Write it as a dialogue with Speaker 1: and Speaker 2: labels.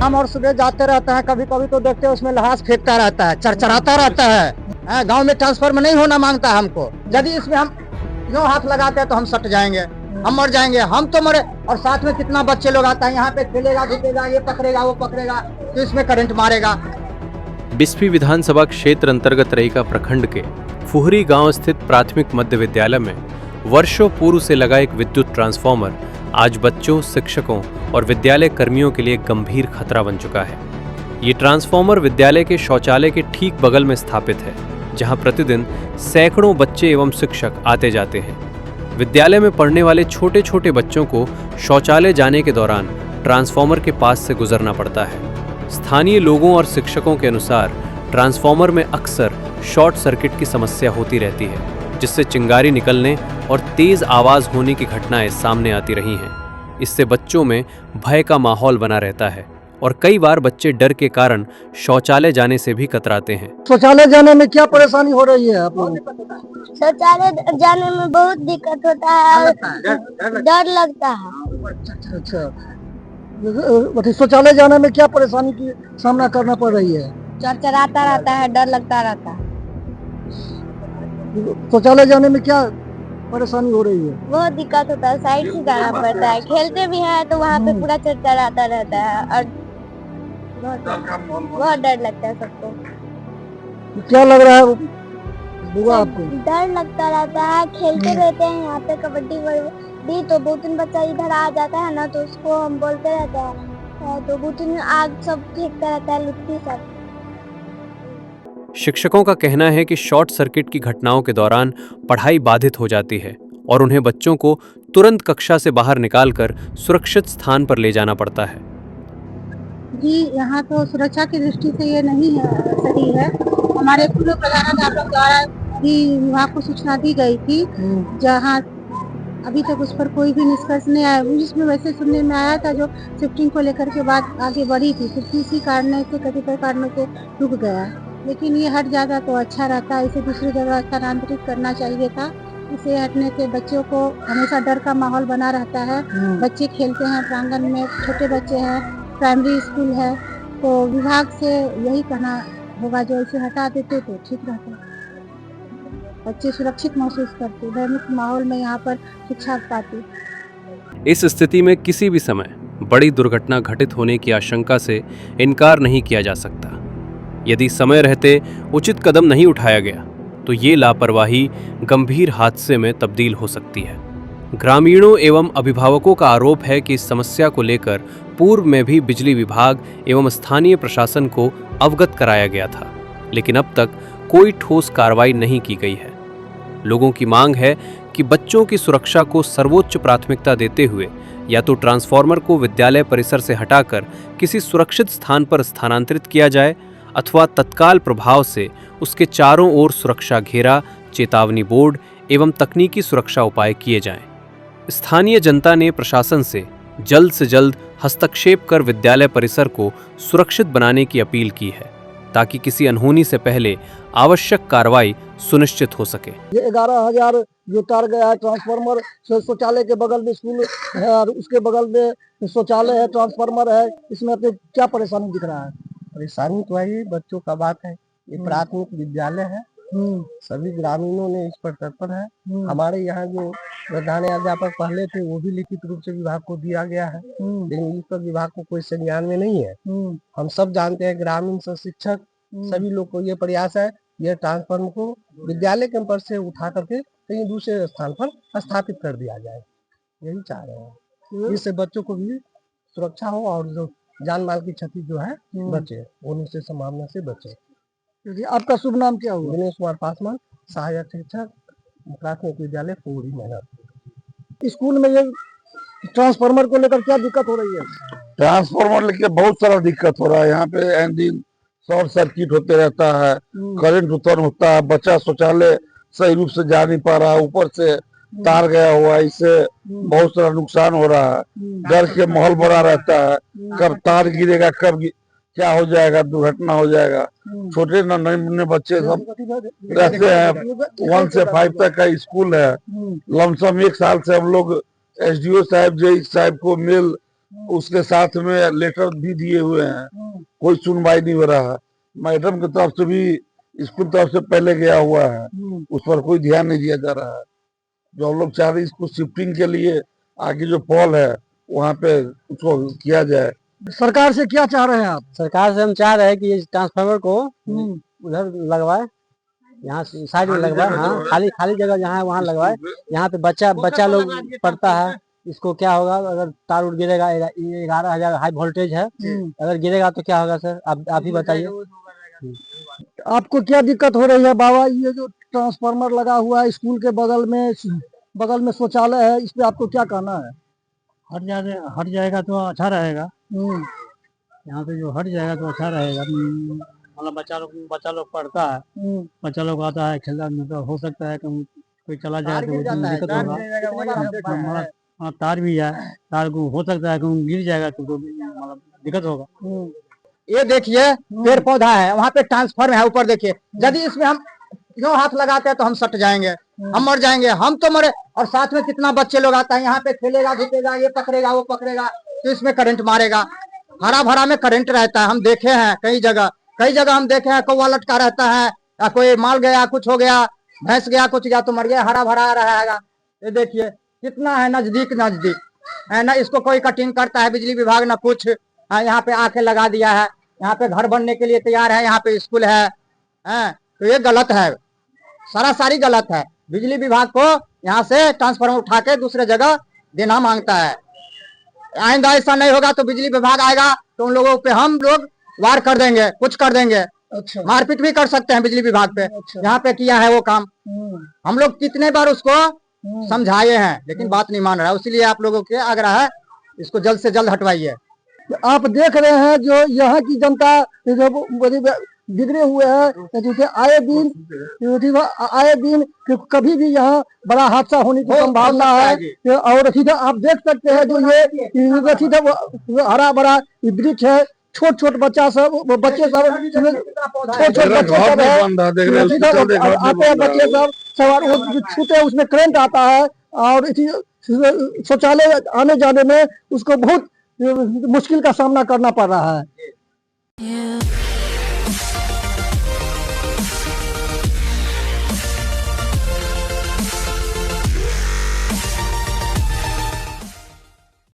Speaker 1: हम और सुबह जाते रहते हैं, कभी कभी तो देखते हैं उसमें लहास फेंकता रहता है, चरचराता रहता है। गांव में ट्रांसफर में नहीं होना मांगता हमको। यदि इसमें हम यूं हाथ लगाते हैं तो हम सट जाएंगे, हम मर जाएंगे, हम तो मरे। और साथ में कितना बच्चे लोग आता है, यहाँ पे खेलेगा धूपेगा, ये पकड़ेगा वो पकड़ेगा, तो इसमें करंट मारेगा।
Speaker 2: बिस्फी विधानसभा क्षेत्र अंतर्गत रईका प्रखंड के फुहरी गांव स्थित प्राथमिक मध्य विद्यालय में वर्षों पूर्व से लगा एक विद्युत ट्रांसफार्मर आज बच्चों, शिक्षकों और विद्यालय कर्मियों के लिए गंभीर खतरा बन चुका है। ये ट्रांसफार्मर विद्यालय के शौचालय के ठीक बगल में स्थापित है, जहां प्रतिदिन सैकड़ों बच्चे एवं शिक्षक आते जाते हैं। विद्यालय में पढ़ने वाले छोटे छोटे बच्चों को शौचालय जाने के दौरान ट्रांसफार्मर के पास से गुजरना पड़ता है। स्थानीय लोगों और शिक्षकों के अनुसार ट्रांसफार्मर में अक्सर शॉर्ट सर्किट की समस्या होती रहती है, जिससे चिंगारी निकलने और तेज आवाज होने की घटनाएं सामने आती रही हैं। इससे बच्चों में भय का माहौल बना रहता है और कई बार बच्चे डर के कारण शौचालय जाने से भी कतराते हैं।
Speaker 1: शौचालय जाने में क्या परेशानी हो रही है आप लोगों को?
Speaker 3: शौचालय जाने में बहुत दिक्कत होता है, डर लगता है।
Speaker 1: अच्छा, शौचालय जाने में क्या परेशानी की सामना करना पड़ रही है?
Speaker 3: चरचराता रहता है, डर लगता रहता है।
Speaker 1: शौचालय जाने में क्या परेशानी हो रही है?
Speaker 3: बहुत दिक्कत होता है, साइड से जाना पड़ता है। खेलते भी हैं तो वहाँ पे पूरा चरचराता रहता है और बहुत डर लगता है सबको।
Speaker 1: क्या लग रहा है बुआ आपको?
Speaker 3: डर लगता रहता है। खेलते रहते हैं यहाँ पे कबड्डी तो बुतन बच्चा इधर आ जाता है ना, तो उसको हम बोलते रहते हैं, तो बुतन आग सब फेंकता रहता है, लुत्ती सब।
Speaker 2: शिक्षकों का कहना है कि शॉर्ट सर्किट की घटनाओं के दौरान पढ़ाई बाधित हो जाती है और उन्हें बच्चों को तुरंत कक्षा से बाहर निकालकर सुरक्षित स्थान पर ले जाना पड़ता है।
Speaker 4: जी, यहाँ तो सुरक्षा की दृष्टि से ये नहीं है, सही है। हमारे पूर्व प्रधानाध्यापक द्वारा भी विभाग को सूचना दी गई थी, जहाँ अभी तक उस पर कोई भी निष्कर्ष नहीं आया। जिसमें वैसे सुनने में आया था जो शिफ्टिंग को लेकर के बात आगे बढ़ी थी, फिर किसी कारण से कतिपय कारणों से रुक गया। लेकिन ये हट जाता तो अच्छा रहता, इसे दूसरी जगह स्थानांतरित करना चाहिए था। इसे हटने से बच्चों को हमेशा डर का माहौल बना रहता है। बच्चे खेलते हैं प्रांगण में, छोटे बच्चे हैं, प्राइमरी स्कूल है, तो विभाग से यही कहना होगा जो इसे हटा देते तो ठीक रहता। बच्चे सुरक्षित महसूस करते, भयमुक्त माहौल में यहाँ पर शिक्षा पाते।
Speaker 2: इस स्थिति में किसी भी समय बड़ी दुर्घटना घटित होने की आशंका से इनकार नहीं किया जा सकता। यदि समय रहते उचित कदम नहीं उठाया गया तो ये लापरवाही गंभीर हादसे में तब्दील हो सकती है। ग्रामीणों एवं अभिभावकों का आरोप है कि इस समस्या को लेकर पूर्व में भी बिजली विभाग एवं स्थानीय प्रशासन को अवगत कराया गया था, लेकिन अब तक कोई ठोस कार्रवाई नहीं की गई है। लोगों की मांग है कि बच्चों की सुरक्षा को सर्वोच्च प्राथमिकता देते हुए या तो ट्रांसफार्मर को विद्यालय परिसर से हटाकर किसी सुरक्षित स्थान पर स्थानांतरित किया जाए अथवा तत्काल प्रभाव से उसके चारों ओर सुरक्षा घेरा, चेतावनी बोर्ड एवं तकनीकी सुरक्षा उपाय किए जाएं। स्थानीय जनता ने प्रशासन से जल्द हस्तक्षेप कर विद्यालय परिसर को सुरक्षित बनाने की अपील की है, ताकि किसी अनहोनी से पहले आवश्यक कार्रवाई सुनिश्चित हो सके।
Speaker 1: ये 11,000 जो तार गया है ट्रांसफार्मर, शौचालय के बगल में स्कूल है और उसके बगल में शौचालय है, ट्रांसफार्मर है, इसमें आपको क्या परेशानी दिख रहा है?
Speaker 5: परेशानी तो है, बच्चों का बात है। ये प्राथमिक विद्यालय है, सभी ग्रामीणों ने इस पर तत्पर है। हमारे यहाँ जो प्रधानाध्यापक पहले थे वो भी लिखित रूप से विभाग को दिया गया है, लेकिन इस पर विभाग को कोई संज्ञान में नहीं है। हम सब जानते हैं, ग्रामीण से शिक्षक सभी लोग को ये प्रयास है, यह ट्रांसफार्मर को विद्यालय कैंपस से उठा करके कहीं दूसरे स्थान पर स्थापित कर दिया जाए, यही चाह रहे हैं। इससे बच्चों को भी सुरक्षा हो और जो जान माल की क्षति जो है बचे, होने से संभावना से बचे।
Speaker 1: आपका शुभ नाम क्या हुआ?
Speaker 5: दिनेश कुमार पासवान, सहायक शिक्षक, प्राथमिक विद्यालय फुहरी नगर।
Speaker 1: स्कूल में ये ट्रांसफार्मर को लेकर क्या दिक्कत हो रही है?
Speaker 6: ट्रांसफार्मर लेके बहुत सारा दिक्कत हो रहा है। यहाँ पे एन दिन शॉर्ट सर्किट होते रहता है, करंट उत्पन्न होता है, बच्चा शौचालय सही रूप से जा नहीं पा रहा है, ऊपर से तार गया हुआ है, इससे बहुत सारा नुकसान हो रहा है। डर के माहौल बना रहता है, कब तार गिरेगा, कब क्या हो जाएगा, दुर्घटना हो जाएगा। छोटे नन्हे बच्चे सब रहते हैं, 1 से 5 तक का स्कूल है। लमसम 1 साल से हम लोग SDO साहब, JE साहब को मेल उसके साथ में लेटर भी दिए हुए हैं, कोई सुनवाई नहीं हो रहा है। मैडम की तरफ से भी स्कूल तरफ से पहले गया हुआ है, उस पर कोई ध्यान नहीं दिया जा रहा है। जो हम लोग चाह रहे हैं इसको शिफ्टिंग के लिए आगे जो पॉल है वहाँ पे उसको किया जाए।
Speaker 5: सरकार से क्या चाह रहे हैं आप?
Speaker 7: सरकार से हम चाह रहे हैं कि इस ट्रांसफार्मर को उधर लगवाए, यहाँ साइड में लगवाए। हाँ, खाली जगह जहाँ है वहाँ लगवाए। यहाँ पे बच्चा लोग पढ़ता है। इसको क्या होगा अगर तार उड़ गिरेगा? 11,000 हाई वोल्टेज है, अगर गिरेगा तो क्या होगा सर? आप ही बताइए।
Speaker 5: आपको क्या दिक्कत हो रही है बाबा? ये जो ट्रांसफार्मर लगा हुआ है स्कूल के बगल में शौचालय है, इस पे आपको क्या कहना है?
Speaker 7: हट जाएगा तो अच्छा रहेगा। यहाँ पे जो हट जाएगा तो अच्छा रहेगा। मतलब बच्चा लोग पढ़ता है, बच्चा लोग आता है खेलता, मतलब हो सकता है कि कोई चला जाए तो उसमें दिक्कत होगा। हाँ, तार भी है, तार को हो सकता है कि गिर जाएगा तो मतलब दिक्कत होगा।
Speaker 1: ये देखिए पेड़ पौधा है, वहाँ पे ट्रांसफार्मर है ऊपर देखिए। यदि इसमें हम यूं हाथ लगाते हैं तो हम सट जाएंगे, हम मर जाएंगे, हम तो मरे। और साथ में कितना बच्चे लोग आता है यहाँ पे, खेलेगा धूपेगा, ये पकड़ेगा वो पकड़ेगा, तो इसमें करंट मारेगा। हरा भरा में करंट रहता है, हम देखे हैं कई जगह हम देखे हैं। कौवा लटका रहता है, या कोई माल गया, कुछ हो गया, भैंस गया, कुछ गया तो मर गया, हरा भरा रहेगा। ये देखिए कितना है नजदीक है ना। इसको कोई कटिंग करता है बिजली विभाग ना कुछ। हाँ, यहाँ पे आके लगा दिया है, यहाँ पे घर बनने के लिए तैयार है, यहाँ पे स्कूल है। तो ये गलत है, सारी गलत है। बिजली विभाग को यहाँ से ट्रांसफार्मर उठा के दूसरे जगह देना मांगता है। आइंदा ऐसा नहीं होगा तो बिजली विभाग आएगा तो उन लोगों पे हम लोग वार कर देंगे, कुछ कर देंगे।
Speaker 5: अच्छा।
Speaker 1: मारपीट भी कर सकते हैं बिजली विभाग पे।
Speaker 5: अच्छा।
Speaker 1: यहाँ पे किया है वो काम, हम लोग कितने बार उसको समझाए हैं लेकिन बात नहीं मान रहा है। इसीलिए आप लोगों के आग्रह है इसको जल्द से जल्द हटवाइए।
Speaker 5: आप देख रहे हैं जो यहाँ की जनता जो बिगड़े हुए हैं, जैसे आए दिन कभी भी यहाँ बड़ा हादसा होने की संभावना है। और सीधा आप देख सकते हैं जो ये सीधा हरा भरा वृक्ष है, छोट बच्चे सब सवार छूते, उसमें करंट आता है और शौचालय आने जाने में उसको बहुत मुश्किल का सामना करना पड़ रहा है।